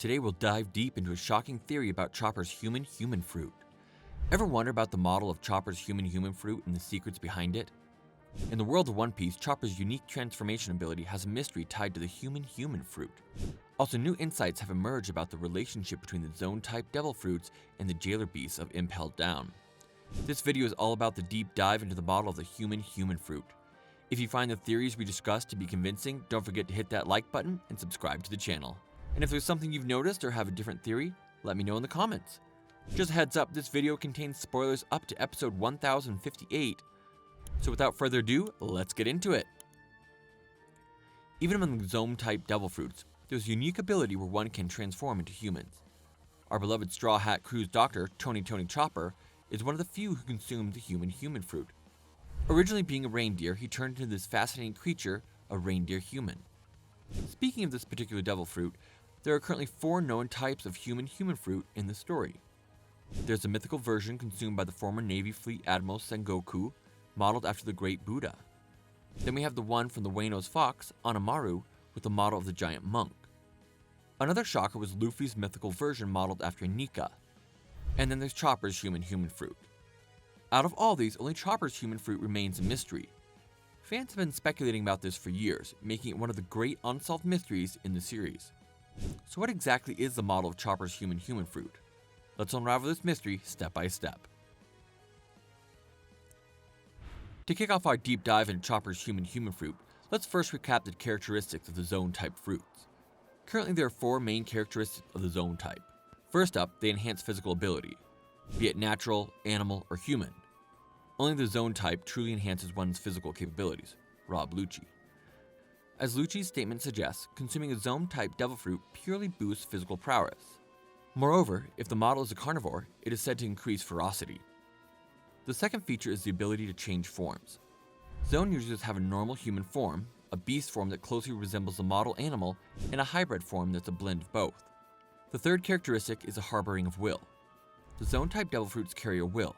Today we'll dive deep into a shocking theory about Chopper's human-human fruit. Ever wonder about the model of Chopper's human-human fruit and the secrets behind it? In the world of One Piece, Chopper's unique transformation ability has a mystery tied to the human-human fruit. Also, new insights have emerged about the relationship between the Zone-type Devil Fruits and the Jailer Beasts of Impel Down. This video is all about the deep dive into the model of the human-human fruit. If you find the theories we discussed to be convincing, don't forget to hit that like button and subscribe to the channel. And if there's something you've noticed or have a different theory, let me know in the comments. Just a heads up, this video contains spoilers up to episode 1058. So without further ado, let's get into it. Even among the Zone-type Devil Fruits, there's a unique ability where one can transform into humans. Our beloved Straw Hat Crew's doctor, Tony Chopper, is one of the few who consumed the human-human fruit. Originally being a reindeer, he turned into this fascinating creature, a reindeer human. Speaking of this particular devil fruit, there are currently 4 known types of human-human fruit in the story. There's a mythical version consumed by the former Navy Fleet Admiral Sengoku, modeled after the Great Buddha. Then we have the one from the Wano's Fox, Anamaru, with the model of the giant monk. Another shocker was Luffy's mythical version modeled after Nika. And then there's Chopper's human-human fruit. Out of all these, only Chopper's human fruit remains a mystery. Fans have been speculating about this for years, making it one of the great unsolved mysteries in the series. So what exactly is the model of Chopper's human-human fruit? Let's unravel this mystery step by step. To kick off our deep dive into Chopper's human-human fruit, let's first recap the characteristics of the Zone-type fruits. Currently there are 4 main characteristics of the Zone-type. First up, they enhance physical ability, be it natural, animal, or human. Only the Zone-type truly enhances one's physical capabilities. Rob Lucci. As Lucci's statement suggests, consuming a Zone-type devil fruit purely boosts physical prowess. Moreover, if the model is a carnivore, it is said to increase ferocity. The second feature is the ability to change forms. Zone users have a normal human form, a beast form that closely resembles the model animal, and a hybrid form that's a blend of both. The third characteristic is a harboring of will. The Zone-type devil fruits carry a will,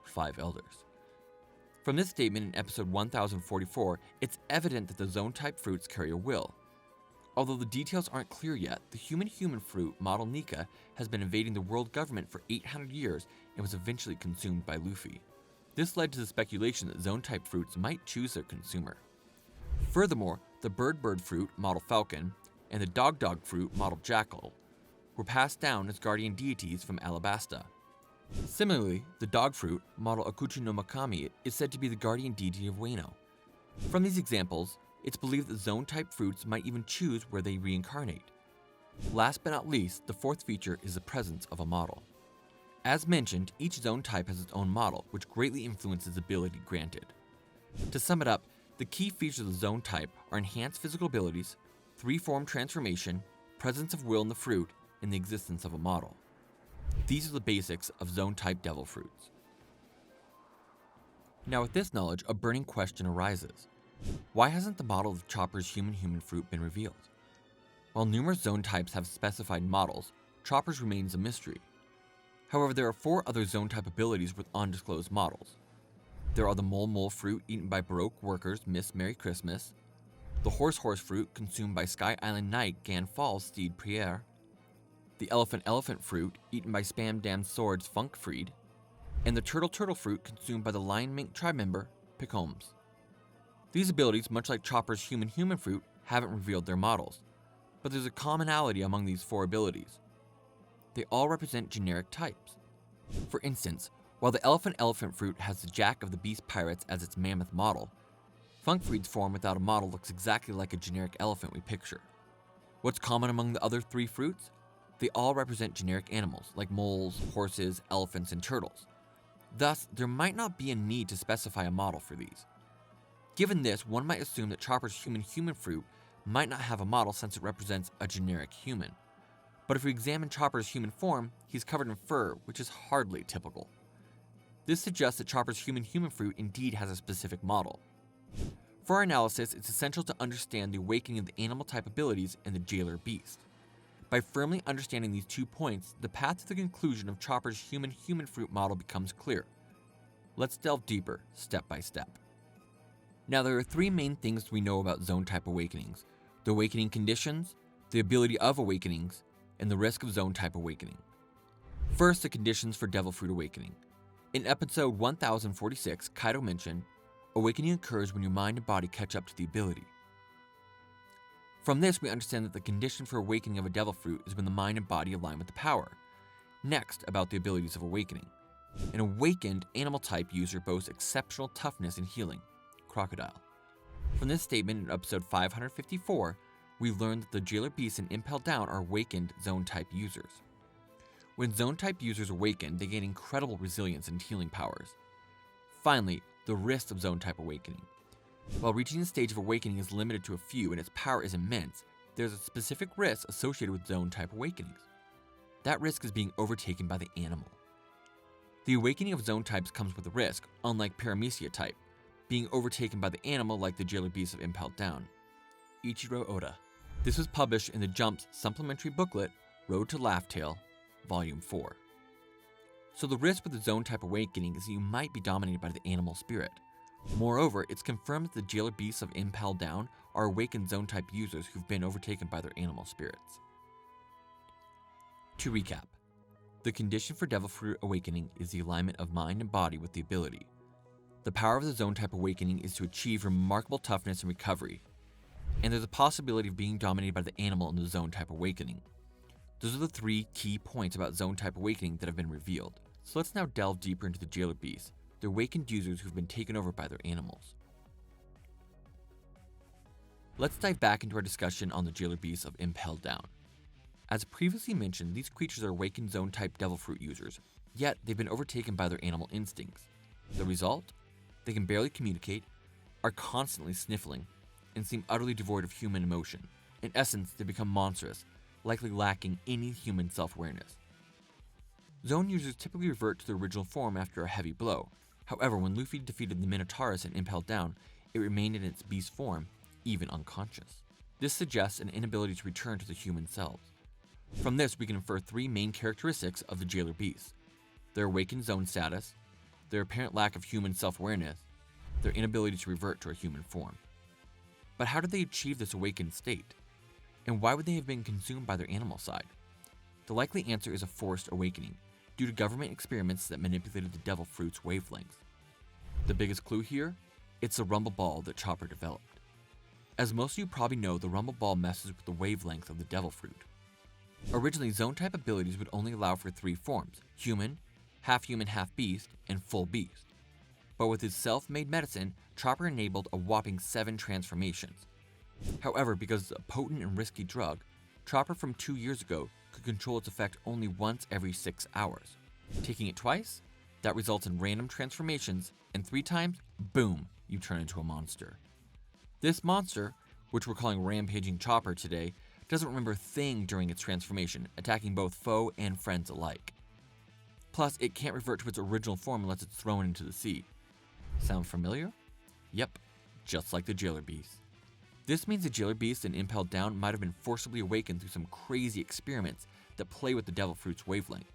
5 elders. From this statement in episode 1044, it's evident that the Zone-type fruits carry a will. Although the details aren't clear yet, the human-human fruit model Nika has been invading the world government for 800 years and was eventually consumed by Luffy. This led to the speculation that Zone-type fruits might choose their consumer. Furthermore, the bird fruit model Falcon and the dog fruit model Jackal were passed down as guardian deities from Alabasta. Similarly, the dog fruit, model Akuchi no Makami, is said to be the guardian deity of Wano. From these examples, it's believed that Zone-type fruits might even choose where they reincarnate. Last but not least, the fourth feature is the presence of a model. As mentioned, each Zone type has its own model, which greatly influences ability granted. To sum it up, the key features of the Zone type are enhanced physical abilities, 3-form transformation, presence of will in the fruit, and the existence of a model. These are the basics of Zone-type devil fruits. Now with this knowledge, a burning question arises. Why hasn't the model of Chopper's human-human fruit been revealed? While numerous Zone types have specified models, Chopper's remains a mystery. However, there are 4 other Zone-type abilities with undisclosed models. There are the Mole fruit eaten by Baroque workers Miss Merry Christmas, the Horse fruit consumed by Sky Island Knight Gan Falls Steed Pierre, the Elephant fruit eaten by Spam Damn Swords Funkfried, and the Turtle fruit consumed by the Lion Mink tribe member Picombs. These abilities, much like Chopper's human-human fruit, haven't revealed their models, but there's a commonality among these 4 abilities. They all represent generic types. For instance, while the Elephant fruit has the Jack of the Beast Pirates as its mammoth model, Funkfried's form without a model looks exactly like a generic elephant we picture. What's common among the other 3 fruits? They all represent generic animals, like moles, horses, elephants, and turtles. Thus, there might not be a need to specify a model for these. Given this, one might assume that Chopper's human-human fruit might not have a model since it represents a generic human. But if we examine Chopper's human form, he's covered in fur, which is hardly typical. This suggests that Chopper's human-human fruit indeed has a specific model. For our analysis, it's essential to understand the awakening of the animal-type abilities in the Jailer Beast. By firmly understanding these 2 points, the path to the conclusion of Chopper's human-human fruit model becomes clear. Let's delve deeper, step by step. Now there are 3 main things we know about Zone-type awakenings: the awakening conditions, the ability of awakenings, and the risk of zone-type awakening. First, the conditions for Devil Fruit awakening. In episode 1046, Kaido mentioned, awakening occurs when your mind and body catch up to the ability. From this, we understand that the condition for awakening of a Devil Fruit is when the mind and body align with the power. Next, about the abilities of awakening. An awakened animal-type user boasts exceptional toughness and healing. Crocodile. From this statement in episode 554, we learned that the Jailer Beast and Impelled Down are awakened zone-type users. When zone-type users awaken, they gain incredible resilience and healing powers. Finally, the risk of zone-type awakening. While reaching the stage of awakening is limited to a few and its power is immense, there's a specific risk associated with zone-type awakenings. That risk is being overtaken by the animal. The awakening of zone types comes with a risk, unlike Paramecia type, being overtaken by the animal like the Jailer Beast of Impelled Down. Ichiro Oda. This was published in the Jump's supplementary booklet, Road to Laugh-Tale, Volume 4. So the risk with the zone-type awakening is that you might be dominated by the animal spirit. Moreover, it's confirmed that the Jailer Beasts of Impelled Down are awakened zone-type users who've been overtaken by their animal spirits. To recap, the condition for Devil Fruit awakening is the alignment of mind and body with the ability. The power of the zone-type awakening is to achieve remarkable toughness and recovery, and there's a possibility of being dominated by the animal in the zone-type awakening. Those are the 3 key points about zone-type awakening that have been revealed. So let's now delve deeper into the Jailer Beasts, the awakened users who've been taken over by their animals. Let's dive back into our discussion on the Jailer Beasts of Impelled Down. As previously mentioned, these creatures are awakened zone-type Devil Fruit users, yet they've been overtaken by their animal instincts. The result? They can barely communicate, are constantly sniffling, and seem utterly devoid of human emotion. In essence, they become monstrous, likely lacking any human self-awareness. Zone users typically revert to their original form after a heavy blow. However, when Luffy defeated the Minotaurus and Impelled Down, it remained in its beast form, even unconscious. This suggests an inability to return to the human selves. From this, we can infer 3 main characteristics of the Jailer Beasts: their awakened zone status, their apparent lack of human self-awareness, their inability to revert to a human form. But how did they achieve this awakened state? And why would they have been consumed by their animal side? The likely answer is a forced awakening, due to government experiments that manipulated the Devil Fruit's wavelengths. The biggest clue here? It's the Rumble Ball that Chopper developed. As most of you probably know, the Rumble Ball messes with the wavelength of the Devil Fruit. Originally, zone-type abilities would only allow for 3 forms: human, half-beast, and full beast. But with his self-made medicine, Chopper enabled a whopping 7 transformations. However, because it's a potent and risky drug, Chopper from 2 years ago could control its effect only once every 6 hours. Taking it twice, that results in random transformations, and 3 times, boom, you turn into a monster. This monster, which we're calling Rampaging Chopper today, doesn't remember a thing during its transformation, attacking both foe and friends alike. Plus, it can't revert to its original form unless it's thrown into the sea. Sound familiar? Yep, just like the Jailer Beast. This means the Jailer Beast and Impelled Down might have been forcibly awakened through some crazy experiments that play with the Devil Fruit's wavelength.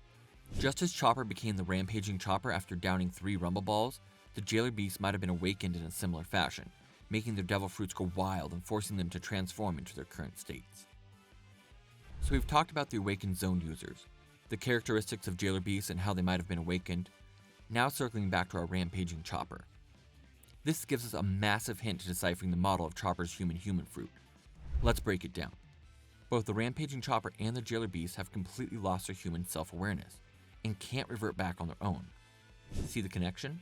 Just as Chopper became the Rampaging Chopper after downing 3 Rumble Balls, the Jailer Beast might have been awakened in a similar fashion, making their Devil Fruits go wild and forcing them to transform into their current states. So we've talked about the awakened zone users, the characteristics of Jailer Beasts and how they might have been awakened. Now circling back to our Rampaging Chopper. This gives us a massive hint to deciphering the model of Chopper's human fruit. Let's break it down. Both the Rampaging Chopper and the Jailer Beast have completely lost their human self-awareness, and can't revert back on their own. See the connection?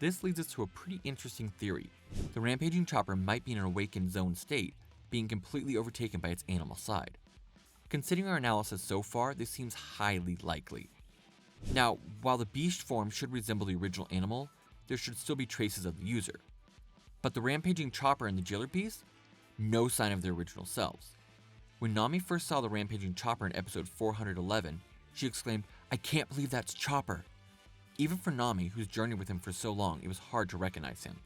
This leads us to a pretty interesting theory. The Rampaging Chopper might be in an awakened zone state, being completely overtaken by its animal side. Considering our analysis so far, this seems highly likely. Now, while the beast form should resemble the original animal, there should still be traces of the user. But the Rampaging Chopper and the Jailer Beast? No sign of their original selves. When Nami first saw the Rampaging Chopper in episode 411, she exclaimed, "I can't believe that's Chopper!" Even for Nami, who's journeyed with him for so long, it was hard to recognize him.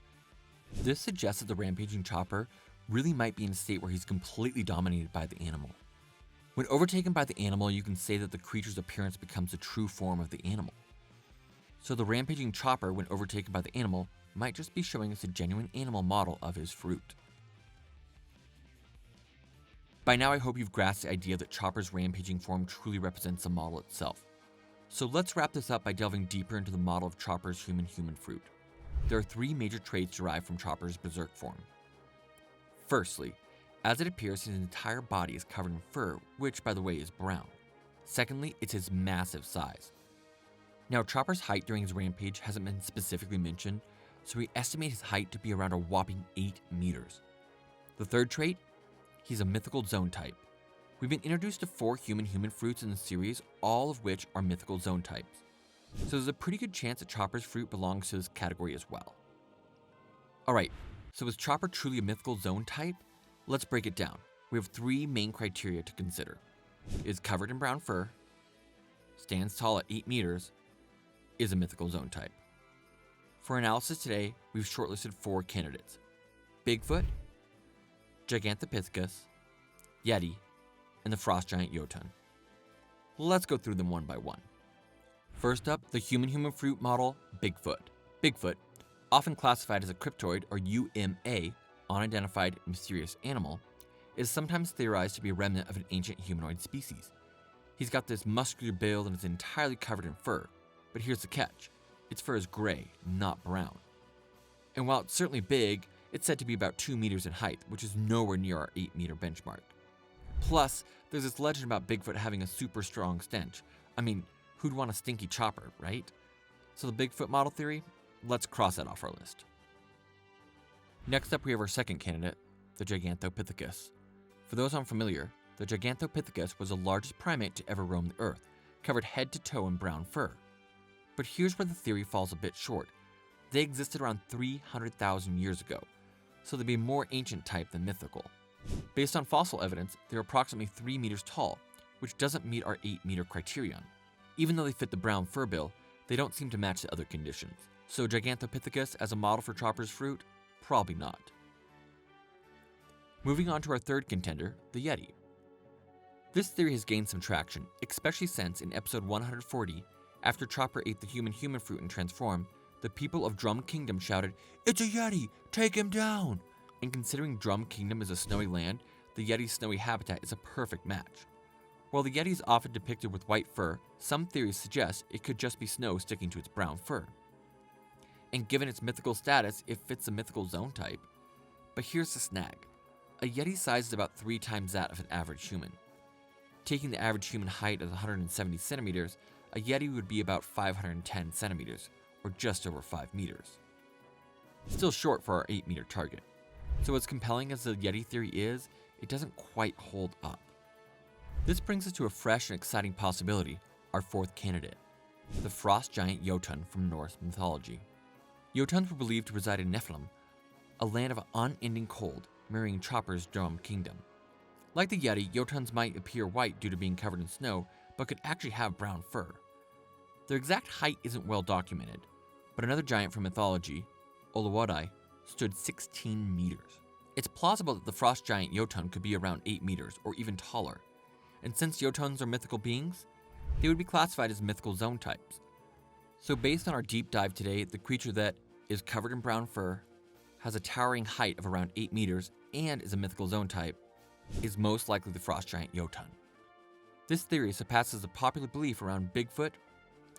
This suggests that the Rampaging Chopper really might be in a state where he's completely dominated by the animal. When overtaken by the animal, you can say that the creature's appearance becomes the true form of the animal. So the Rampaging Chopper, when overtaken by the animal, might just be showing us a genuine animal model of his fruit. By now I hope you've grasped the idea that Chopper's rampaging form truly represents the model itself. So let's wrap this up by delving deeper into the model of Chopper's human fruit. There are 3 major traits derived from Chopper's berserk form. Firstly, as it appears, his entire body is covered in fur, which by the way is brown. Secondly, it's his massive size. Now Chopper's height during his rampage hasn't been specifically mentioned, so we estimate his height to be around a whopping 8 meters. The third trait, he's a mythical zone type. We've been introduced to 4 human fruits in the series, all of which are mythical zone types. So there's a pretty good chance that Chopper's fruit belongs to this category as well. Alright, so is Chopper truly a mythical zone type? Let's break it down. We have 3 main criteria to consider. Is covered in brown fur, stands tall at 8 meters, is a mythical zone type. For analysis today, we've shortlisted 4 candidates: Bigfoot, Gigantopithecus, Yeti, and the frost giant Jotun. Let's go through them one by one. First up, the human fruit model, Bigfoot. Bigfoot, often classified as a cryptoid or UMA, unidentified mysterious animal, is sometimes theorized to be a remnant of an ancient humanoid species. He's got this muscular build and is entirely covered in fur, but here's the catch: its fur is gray, not brown. And while it's certainly big, it's said to be about 2 meters in height, which is nowhere near our 8-meter benchmark. Plus, there's this legend about Bigfoot having a super strong stench. I mean, who'd want a stinky Chopper, right? So the Bigfoot model theory, let's cross that off our list. Next up, we have our second candidate, the Gigantopithecus. For those unfamiliar, the Gigantopithecus was the largest primate to ever roam the earth, covered head to toe in brown fur. But here's where the theory falls a bit short. They existed around 300,000 years ago, so they'd be a more ancient type than mythical. Based on fossil evidence, they're approximately 3 meters tall, which doesn't meet our 8-meter criterion. Even though they fit the brown fur bill, they don't seem to match the other conditions. So Gigantopithecus as a model for Chopper's fruit? Probably not. Moving on to our third contender, the Yeti. This theory has gained some traction, especially since in episode 140, after Chopper ate the human fruit and transformed, the people of Drum Kingdom shouted, "It's a Yeti! Take him down!" And considering Drum Kingdom is a snowy land, the Yeti's snowy habitat is a perfect match. While the Yeti is often depicted with white fur, some theories suggest it could just be snow sticking to its brown fur. And given its mythical status, it fits the mythical zone type. But here's the snag. A Yeti's size is about 3 times that of an average human. Taking the average human height as 170 centimeters, a Yeti would be about 510 centimeters, or just over 5 meters. Still short for our 8-meter target. So as compelling as the Yeti theory is, it doesn't quite hold up. This brings us to a fresh and exciting possibility, our fourth candidate, the frost giant Jotun from Norse mythology. Jotuns were believed to reside in Nephilim, a land of unending cold, mirroring Chopper's Drum Kingdom. Like the Yeti, Jotuns might appear white due to being covered in snow, but could actually have brown fur. Their exact height isn't well documented, but another giant from mythology, Oluwadai, stood 16 meters. It's plausible that the frost giant Jotun could be around 8 meters or even taller. And since Jotuns are mythical beings, they would be classified as mythical zone types. So based on our deep dive today, the creature that is covered in brown fur, has a towering height of around 8 meters, and is a mythical zone type, is most likely the frost giant Jotun. This theory surpasses the popular belief around Bigfoot,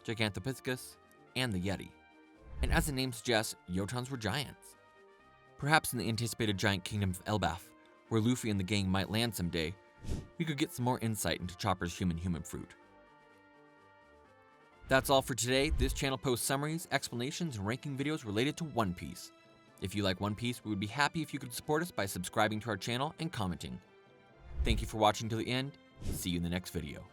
Gigantopithecus, and the Yeti. And as the name suggests, Jotuns were giants. Perhaps in the anticipated giant kingdom of Elbaf, where Luffy and the gang might land someday, we could get some more insight into Chopper's human fruit. That's all for today. This channel posts summaries, explanations, and ranking videos related to One Piece. If you like One Piece, we would be happy if you could support us by subscribing to our channel and commenting. Thank you for watching till the end. See you in the next video.